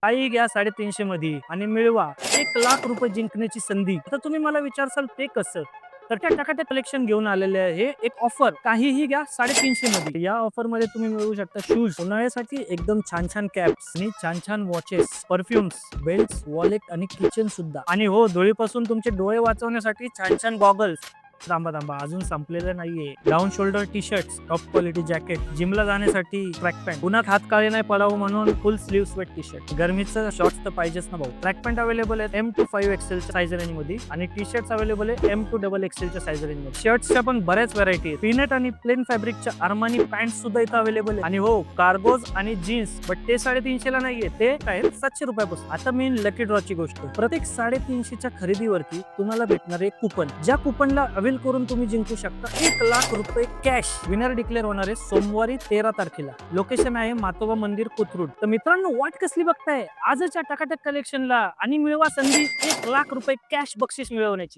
काही घ्या 350 मध्ये आणि मिळवा 1,00,000 रुपये जिंकण्याची संधी. आता तुम्ही मला विचारसाल ते कसं? तर त्या टकाटक कलेक्शन घेऊन आलेले आहे. हे एक ऑफर काहीही घ्या 350 मध्ये. या ऑफर मध्ये तुम्ही मिळवू शकता शूज, उन्हाळ्यासाठी एकदम छान छान कॅप्स आणि छान छान वॉचेस, परफ्युम्स, बेल्ट्स, वॉलेट आणि किचन सुद्धा. आणि हो, धुळीपासून तुमचे डोळे वाचवण्यासाठी छान छान गॉगल्स. थांबा थांबा, अजून संपलेलं नाहीये. Down shoulder T shirt, top quality jacket, जिमला जाण्यासाठी ट्रॅक पॅन्ट, उन्हात हात काळे नाही पडावं म्हणून full sleeve sweat T shirt, गरमीचं शॉर्ट्स तर पाहिजेच ना भाऊ. ट्रॅक पॅन्ट अवेलेबल आहेत M to 5XL च्या साईज रेंज मध्ये आणि टी शर्ट अवेलेबल आहे M to XXL च्या साईज रेंज मध्ये. शर्ट्सच्या पण बऱ्याच व्हरायटी आहेत. पीनट आणि प्लेन फॅब्रिकच्या अरमानी पॅन्ट सुद्धा इथं अवेलेबल आहे. आणि हो, कार्गोज आणि जीन्स, बट ते 350 ला नाहीये, ते काय 700 रुपयापासून. आता मेन लकी ड्रॉची गोष्ट. प्रत्येक 350च्या खरेदीवरती तुम्हाला भेटणार एक कुपन. ज्या कुपनला अवेल करून तुम्ही जिंकू शकता 1,00,000 रुपये कॅश. विनर डिक्लेअर होणार आहे सोमवारी 13 तारखेला. लोकेशन आहे मातोबा मंदिर, कोथरूड. तर मित्रांनो, वाट कसली बघताय? आजच्या टकाटक कलेक्शनला आणि मिळवा संधी 1,00,000 रुपये कॅश बक्षीस मिळवण्याची.